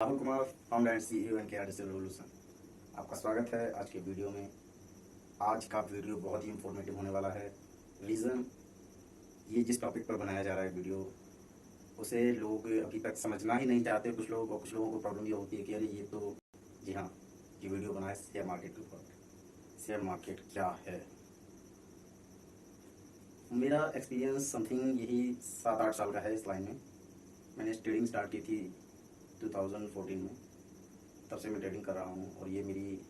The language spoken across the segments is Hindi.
Rahul Kumar, founder and CEO NK digital revolution. आपका स्वागत है आज के वीडियो में। आज का वीडियो बहुत ही इंफॉर्मेटिव होने वाला है। रीज़न ये जिस टॉपिक पर बनाया जा रहा है वीडियो, उसे लोग अभी तक समझना ही नहीं चाहते। कुछ लोग और कुछ लोगों को प्रॉब्लम ये होती है कि अरे ये तो, जी हाँ, ये वीडियो बना है शेयर मार्केट के ऊपर। शेयर मार्केट क्या है? मेरा एक्सपीरियंस समथिंग यही 7-8 साल का है इस लाइन में। मैंने ट्रेडिंग स्टार्ट की थी 2014 में। तब से मैं ट्रेडिंग कर रहा हूँ और ये मेरी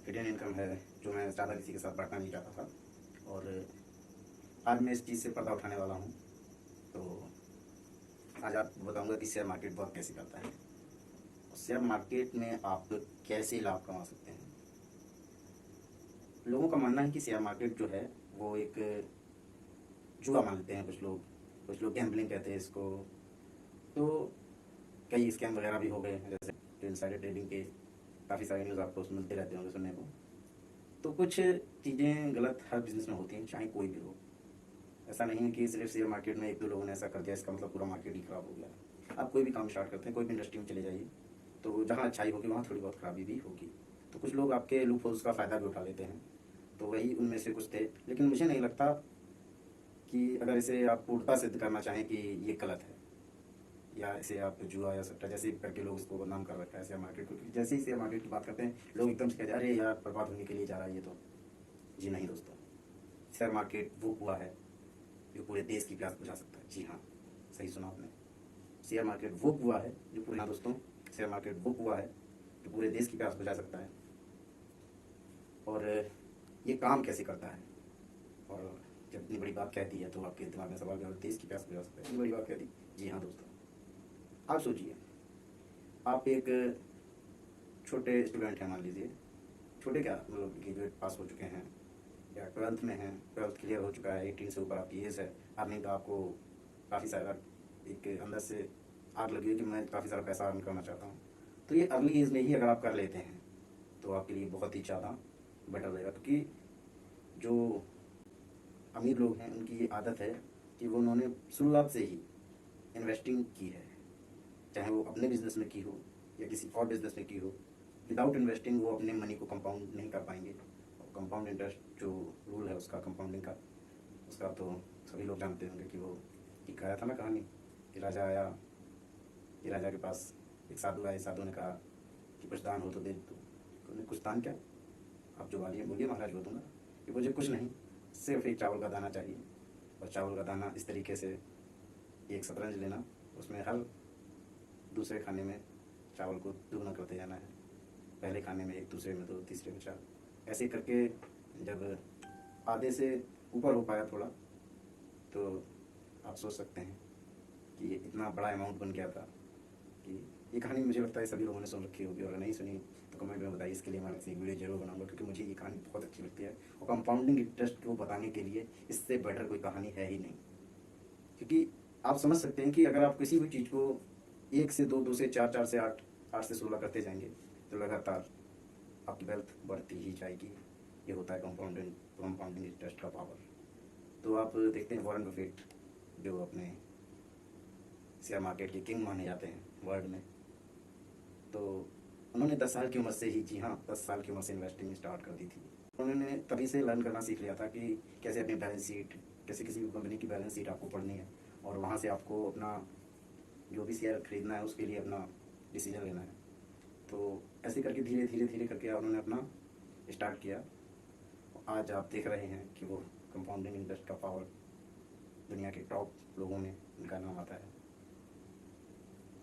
हिडन इनकम है जो मैं ज़्यादा किसी के साथ बांटना नहीं चाहता था। और आज मैं इस चीज़ से पर्दा उठाने वाला हूँ। तो आज आपको बताऊँगा कि शेयर मार्केट वर्क कैसे करता है और शेयर मार्केट में आप कैसे लाभ कमा सकते हैं। लोगों का मानना है कि शेयर मार्केट जो है वो एक जुआ मानते हैं कुछ लोग गैम्बलिंग कहते हैं इसको। तो कई स्कैम वगैरह भी हो गए हैं, जैसे जो इनसाइडर ट्रेडिंग के काफ़ी सारे न्यूज़ आपको मिलते रहते होंगे सुनने को। तो कुछ चीज़ें गलत हर बिजनेस में होती हैं, चाहे कोई भी हो। ऐसा नहीं है कि सिर्फ शेयर मार्केट में एक दो लोगों ने ऐसा कर दिया इसका मतलब पूरा मार्केट ही खराब हो गया। आप कोई भी काम स्टार्ट करते हैं, कोई भी इंडस्ट्री में चले जाइए, तो जहाँ अच्छाई होगी वहाँ थोड़ी बहुत खराबी भी होगी। तो कुछ लोग आपके लूप होल्स का फ़ायदा भी उठा लेते हैं। तो वही उनमें से कुछ थे। लेकिन मुझे नहीं लगता कि अगर इसे आप पूर्णता सिद्ध करना चाहें कि ये गलत है या इसे आप जुआ या सट्टा जैसे करके लोग इसको बदनाम कर रखा है शेयर मार्केट को। जैसे ही शेयर मार्केट की बात करते हैं लोग एकदम से कहते हैं अरे यार बर्बाद होने के लिए जा रहा है ये तो। जी नहीं दोस्तों, शेयर मार्केट वो हुआ है जो पूरे देश की प्यास बुझा सकता है। जी हाँ, सही सुना आपने। शेयर मार्केट वो हुआ है जो पूरे, हाँ दोस्तों, शेयर मार्केट वो हुआ है जो पूरे देश की प्यास बुझा सकता है। और ये काम कैसे करता है? और जब इतनी बड़ी बात कहती है तो आपके दिमाग में सवाल क्या, देश की प्यास बुझा सकता है, इतनी बड़ी बात कहती। जी हाँ दोस्तों, आप सोचिए, आप एक छोटे स्टूडेंट हैं, मान लीजिए। छोटे क्या, मतलब ग्रेजुएट पास हो चुके हैं या 12th में हैं, 12th क्लियर हो चुका है, 18 से ऊपर आपकी एज है। अर्निंग का आपको काफ़ी सारा एक अंदर से आग लगी है कि मैं काफ़ी सारा पैसा अर्न करना चाहता हूँ। तो ये अर्ली एज में ही अगर आप कर लेते हैं तो आपके लिए बहुत ही ज़्यादा बेटर रहेगा। क्योंकि जो अमीर लोग हैं उनकी ये आदत है कि वो उन्होंने शुरुआत से ही इन्वेस्टिंग की है, चाहे वो अपने बिजनेस में की हो या किसी और बिजनेस में की हो। विदाउट इन्वेस्टिंग वो अपने मनी को कंपाउंड नहीं कर पाएंगे। और कंपाउंड इंटरेस्ट जो रूल है उसका, कंपाउंडिंग का, उसका तो सभी लोग जानते होंगे कि वो एक आया था ना कहानी कि राजा आया, कि राजा के पास एक साधु आए। साधु ने कहा कि कुछ दान हो तो दे दो। उन्होंने कुछ दान क्या, आप जो वाली बोलिए महाराज, वो दूंगा। कि मुझे कुछ नहीं, सिर्फ एक चावल का दाना चाहिए। और चावल का दाना इस तरीके से एक शतरंज लेना, उसमें हर दूसरे खाने में चावल को दुगना करते जाना है। पहले खाने में एक, दूसरे में दो, तीसरे में चार। ऐसे करके जब आधे से ऊपर हो पाया थोड़ा, तो आप सोच सकते हैं कि ये इतना बड़ा अमाउंट बन गया था। कि ये कहानी मुझे लगता है सभी लोगों ने सुन रखी होगी, और नहीं सुनी तो कमेंट में बताइए। इसके लिए मैं एक वीडियो जरूर बनाऊंगा क्योंकि मुझे ये कहानी बहुत अच्छी लगती है। और कंपाउंडिंग इंटरेस्ट को बताने के लिए इससे बेटर कोई कहानी है ही नहीं। क्योंकि आप समझ सकते हैं कि अगर आप किसी भी चीज़ को 1 से 2, 2 से 4, 4 से 8, 8 से 16 करते जाएंगे तो लगातार आपकी वेल्थ बढ़ती ही जाएगी। ये होता है कंपाउंडिंग इंटरेस्ट का पावर। तो आप देखते हैं वॉरेन बफेट, जो अपने शेयर मार्केट के किंग माने जाते हैं वर्ल्ड में। तो उन्होंने 10 साल की उम्र से ही, जी हाँ, 10 साल की उम्र से इन्वेस्टिंग स्टार्ट कर दी थी। उन्होंने तभी से लर्न करना सीख लिया था कि कैसे अपनी बैलेंस शीट, कैसे किसी भी कंपनी की बैलेंस शीट आपको पढ़नी है और वहाँ से आपको अपना जो भी शेयर खरीदना है उसके लिए अपना डिसीजन लेना है। तो ऐसे करके धीरे धीरे धीरे करके उन्होंने अपना स्टार्ट किया। आज आप देख रहे हैं कि वो कंपाउंडिंग इंटरेस्ट का पावर, दुनिया के टॉप लोगों में उनका नाम आता है।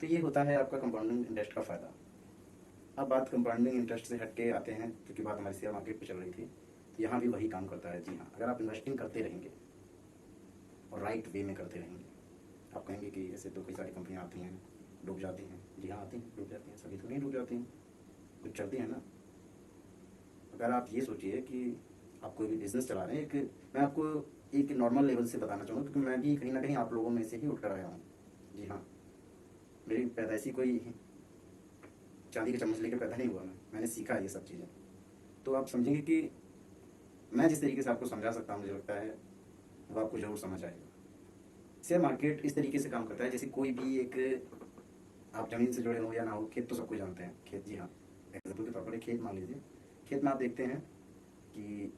तो ये होता है आपका कंपाउंडिंग इंटरेस्ट का फ़ायदा। अब बात कंपाउंडिंग इंटरेस्ट से हट के आते हैं, क्योंकि बात हमारी शेयर मार्केट पे चल रही थी। तो यहाँ भी वही काम करता है। जी हाँ, अगर आप इन्वेस्टिंग करते रहेंगे और राइट वे में करते रहेंगे। आप कहेंगे कि ऐसे तो कई सारी कंपनियाँ आती हैं, डूब जाती हैं। जी हाँ, आती हैं, डूब जाती हैं, सभी तो नहीं डूब जाती हैं, कुछ चलती हैं ना। अगर आप ये सोचिए कि आप कोई भी बिजनेस चला रहे हैं, मैं आपको एक नॉर्मल लेवल से बताना चाहूँगा क्योंकि मैं भी कहीं ना कहीं आप लोगों में से ही उठ कर आया हूँ। जी हाँ, मेरी पैदाइशी कोई चांदी के चम्मच लेकर पैदा नहीं हुआ। मैंने सीखा ये सब चीज़ें। तो आप समझेंगे कि मैं जिस तरीके से आपको समझा सकता हूँ, मुझे लगता है वो आपको ज़रूर समझ आएगा। शेयर मार्केट इस तरीके से काम करता है जैसे कोई भी एक आप ज़मीन से जुड़े हो या ना हो, खेत तो सबको जानते हैं। खेत, जी हाँ, एग्जाम्पल के तौर पर एक खेत मान लीजिए। खेत में आप देखते हैं कि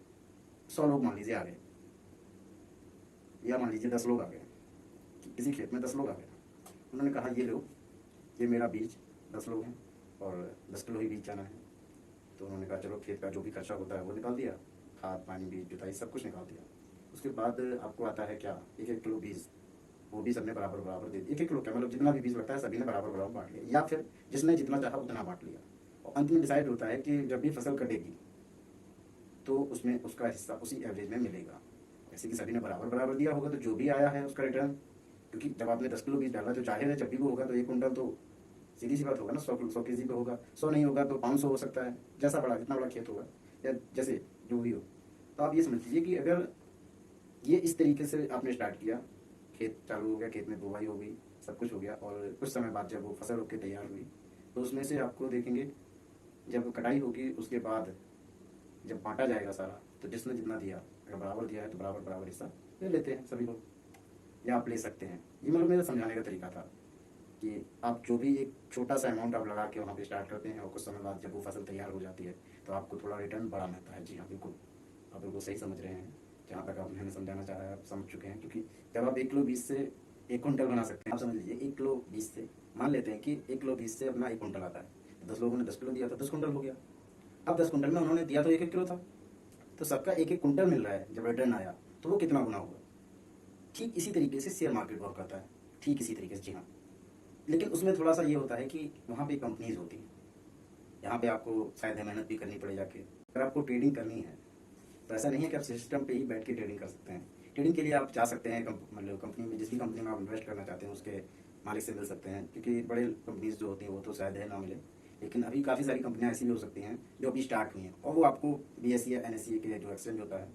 100 लोग मान लीजिए आ गए, या मान लीजिए 10 लोग आ गए। किसी खेत में 10 लोग आ गए, उन्होंने कहा ये लो, ये मेरा बीज, 10 लोग हैं और 10 किलो ही बीज जाना है। तो उन्होंने कहा चलो, खेत का जो भी खर्चा होता है वो निकाल दिया, खाद पानी बीज जुताई सब कुछ निकाल दिया। उसके बाद आपको आता है क्या, 1-1 किलो बीज, वो भी सबने बराबर बराबर दे दिया। 1-1 किलो क्या, मतलब जितना भी बीज लगता है सभी ने बराबर बराबर बांट लिया, या फिर जिसने जितना चाहा उतना बांट लिया। और अंत में डिसाइड होता है कि जब भी फसल कटेगी तो उसमें उसका हिस्सा उसी एवरेज में मिलेगा। जैसे कि सभी ने बराबर बराबर दिया होगा तो जो भी आया है उसका रिटर्न, क्योंकि जब आपने 10 किलो बीज डाला तो जाहिर है जब भी वो होगा तो 1 कुंटल तो सीधी सी बात होगा ना, 100 100 केजी पे होगा। 100 नहीं होगा तो 500 हो सकता है, जैसा बड़ा जितना बड़ा खेत होगा या जैसे जो भी हो। तो आप ये समझ लीजिए कि अगर ये इस तरीके से आपने स्टार्ट किया, खेत चालू हो गया, खेत में बुवाई हो गई, सब कुछ हो गया, और कुछ समय बाद जब वो फसल होकर तैयार हुई तो उसमें से आपको देखेंगे जब कटाई होगी उसके बाद जब बांटा जाएगा सारा, तो जिसने जितना दिया, अगर बराबर दिया है तो बराबर बराबर हिस्सा ले लेते हैं सभी लोग, या आप ले सकते हैं। ये मतलब मेरा समझाने का तरीका था कि आप जो भी एक छोटा सा अमाउंट आप लगा के वहाँ पे स्टार्ट करते हैं और कुछ समय बाद जब वो फसल तैयार हो जाती है तो आपको थोड़ा रिटर्न बड़ा मिलता है। जी हाँ, बिल्कुल, आप बिल्कुल सही समझ रहे हैं। जहाँ तक आप मैंने समझाना चाहा है आप समझ चुके हैं, क्योंकि जब आप 1 किलो बीज से 1 कुंटल बना सकते हैं। आप समझ लीजिए 1 किलो बीज से, मान लेते हैं कि 1 किलो बीज से अपना 1 कुंटल आता है, तो 10 लोगों ने 10 किलो दिया तो 10 कुंटल हो गया। अब 10 कुंटल में उन्होंने दिया तो 1-1 किलो था, तो सबका 1-1 कुंटल मिल रहा है। जब रिटर्न आया तो वो कितना गुना हुआ। ठीक इसी तरीके से शेयर मार्केट वर्क करता है, ठीक इसी तरीके से। जी हाँ, लेकिन उसमें थोड़ा सा ये होता है कि वहाँ पे कंपनीज होती हैं, यहाँ पे आपको शायद मेहनत भी करनी पड़े जाके। अगर आपको ट्रेडिंग करनी है तो ऐसा नहीं है कि आप सिस्टम पे ही बैठ के ट्रेडिंग कर सकते हैं। ट्रेडिंग के लिए आप जा सकते हैं मतलब कंपनी में, जिस भी कंपनी में आप इन्वेस्ट करना चाहते हैं उसके मालिक से मिल सकते हैं, क्योंकि बड़े कंपनीज जो होती हैं वो तो शायद है ना मिले, लेकिन अभी काफ़ी सारी कंपनियां ऐसी भी हो सकती हैं जो अभी स्टार्ट हुई हैं, और वो आपको BSE या NSE के जो एक्सचेंज होता है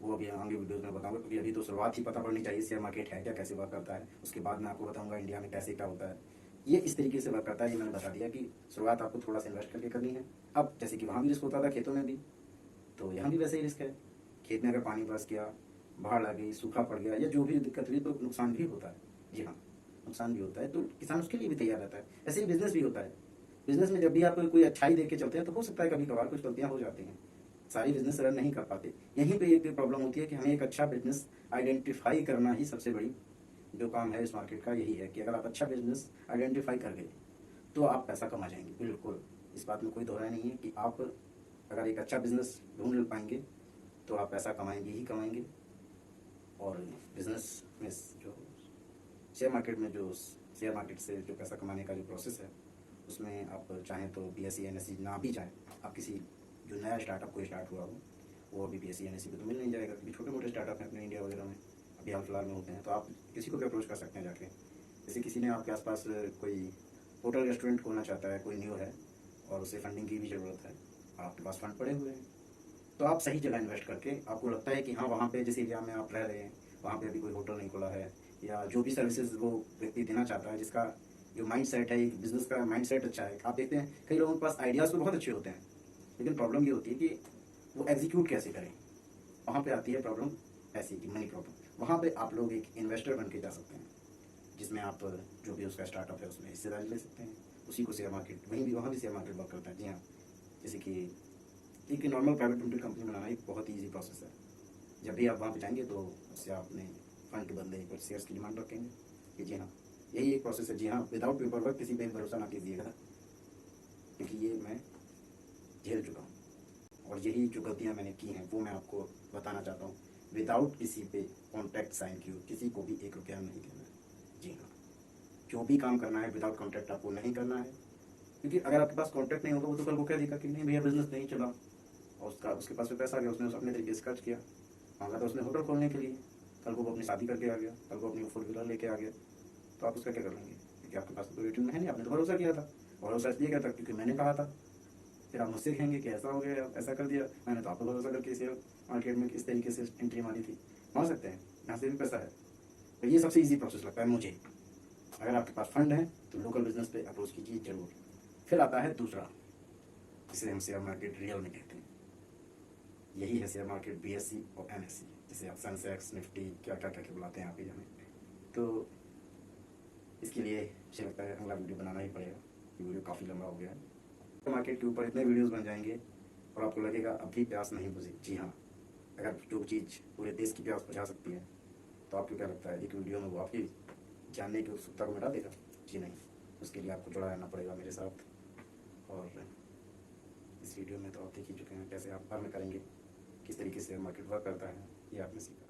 वो अभी आगे वीडियोस में बताऊंगा, क्योंकि अभी तो शुरुआत ही पता पड़नी चाहिए शेयर मार्केट है क्या, कैसे वर्क करता है। उसके बाद मैं आपको बताऊंगा इंडिया में कैसे क्या होता है। ये इस तरीके से वर्क करता है, ये मैंने बता दिया कि शुरुआत आपको थोड़ा सा इन्वेस्ट करके करनी है। अब जैसे कि वहाँ भी रिस्क होता था खेतों में भी, तो यहाँ भी वैसे ही रिस्क है। खेत में अगर पानी बरस गया, बाढ़ आ गई, सूखा पड़ गया, या जो भी दिक्कत हुई तो नुकसान भी होता है। जी हाँ, नुकसान भी होता है, तो किसान उसके लिए भी तैयार रहता है। ऐसे ही बिजनेस भी होता है। बिजनेस में जब भी आप कोई अच्छाई देख के चलते हैं तो हो सकता है कभी कभार कुछ गलतियाँ हो जाती हैं, सारी बिजनेस रन नहीं कर पाते। यहीं पे एक प्रॉब्लम होती है कि हमें एक अच्छा बिजनेस आइडेंटिफाई करना ही सबसे बड़ी जो काम है इस मार्केट का, यही है कि अगर आप अच्छा बिजनेस आइडेंटिफाई कर गए तो आप पैसा कमा जाएंगे। बिल्कुल, इस बात में कोई दोहराई नहीं है कि आप अगर एक अच्छा बिजनेस ढूंढ पाएंगे तो आप पैसा कमाएंगे ही कमाएंगे। और बिजनेस में जो शेयर मार्केट में जो शेयर मार्केट से जो पैसा कमाने का जो प्रोसेस है, उसमें आप चाहें तो BSE NSE ना भी चाहें, आप किसी जो नया स्टार्टअप कोई स्टार्ट हुआ हो वो अभी BSE NSE पे तो मिल नहीं जाएगा, क्योंकि छोटे मोटे स्टार्टअप हैं अपने इंडिया वगैरह में अभी हाल फिलहाल में होते हैं। तो आप किसी को भी अप्रोच कर सकते हैं जाके। जैसे किसी ने आपके आसपास कोई होटल रेस्टोरेंट खोलना चाहता है, कोई न्यू है और उसे फंडिंग की भी ज़रूरत है, आपके पास फंड पड़े हुए हैं, तो आप सही जगह इन्वेस्ट करके आपको लगता है कि हाँ वहाँ पे जिस एरिया में आप रह रहे हैं वहाँ पे अभी कोई होटल नहीं खुला है, या जो भी सर्विसेज वो व्यक्ति देना चाहता है, जिसका जो माइंड सेट है, एक बिजनेस का माइंड सेट अच्छा है। आप देखते हैं कई लोगों के पास आइडियाज़ तो बहुत अच्छे होते हैं, लेकिन प्रॉब्लम ये होती है कि वो एग्जीक्यूट कैसे करें। वहाँ पे आती है प्रॉब्लम ऐसी कि मनी प्रॉब्लम। वहाँ पे आप लोग एक इन्वेस्टर बन के जा सकते हैं, जिसमें आप जो भी उसका स्टार्टअप है उसमें हिस्सेदारी ले सकते हैं। उसी को शेयर मार्केट, वहीं भी वहाँ भी शेयर मार्केट वर्क करता है। जी हाँ, जैसे कि एक नॉर्मल प्राइवेट लिमिटेड कंपनी बनाना एक बहुत ईजी प्रोसेस है। जब भी आप वहाँ पे जाएंगे तो उससे आपने फंड के बदले एक बार शेयर्स की डिमांड रखेंगे कि जी हाँ, यही एक प्रोसेस है। जी हाँ, विदाउट पेपर वर्क किसी पे भरोसा ना कीजिएगा, क्योंकि ये मैं झेल चुका हूँ, और यही जो गलतियाँ मैंने की हैं वो मैं आपको बताना चाहता हूँ। विदाउट किसी पे कॉन्ट्रैक्ट साइन किए किसी को भी 1 रुपया नहीं देना है। जी हाँ, जो भी काम करना है विदाउट कॉन्ट्रैक्ट आपको नहीं करना है, क्योंकि अगर आपके पास कॉन्ट्रैक्ट नहीं होगा वो तो कल को कह देगा कि नहीं भैया बिजनेस नहीं चला, और उसके पास में पैसा आ गया, उसने अपने तरीके से खर्च किया, मांगा था उसने होटल खोलने के लिए, कल को वो अपनी शादी करके आ गया, कल को अपनी 4 व्हीलर लेके आ गया, तो आप उसका क्या कर लेंगे, क्योंकि आपके पास तो रिटर्न है नहीं, आपने तो भरोसा किया था। भरोसा इसलिए किया था क्योंकि मैंने कहा था। फिर आप मुझसे कहेंगे कि ऐसा हो गया, ऐसा कर दिया, मैंने तो आपको भरोसा करके इसे मार्केट में किस तरीके से एंट्री मारी थी। मान सकते हैं यहाँ से भी पैसा है। तो ये सबसे ईजी प्रोसेस लगता है मुझे। अगर आपके पास फंड है तो लोकल बिजनेस पे अप्रोच कीजिए जरूर। फिर आता है दूसरा, जिसे हम शेयर मार्केट रियल में कहते हैं। यही है शेयर मार्केट BSE और NSE, जिसे आप सेंसेक्स निफ्टी क्या क्या क्या बुलाते हैं आप ही जाने। तो 1 शेयर मार्केट रियल में क्या होता है, 1 शेयर मार्केट में आप 1 लाख रुपए इन्वेस्ट कर रहे हैं, 1 लाख रुपए में 1 करोड़ का बिजनेस। 1 लाख रुपए में 1 करोड़ का बिजनेस, 1 लाख रुपए में 1 करोड़ का बिजनेस। तो इसके लिए मुझे लगता है अगला वीडियो बनाना ही पड़ेगा, ये वीडियो काफ़ी लंबा हो गया है। मार्केट के ऊपर इतने वीडियोस बन जाएंगे और आपको लगेगा अभी प्यास नहीं बुझी। जी हाँ, अगर जो चीज़ पूरे देश की प्यास बुझा सकती है तो आपको क्या लगता है एक वीडियो में वो आपकी जानने की उत्सुकता को मिटा देगा? जी नहीं, उसके लिए आपको जुड़ा रहना पड़ेगा मेरे साथ। और इस वीडियो में तो आप देख ही चुके हैं कैसे आप अर्न करेंगे, किस तरीके से मार्केट वर्क करता है, ये आपने सीखा।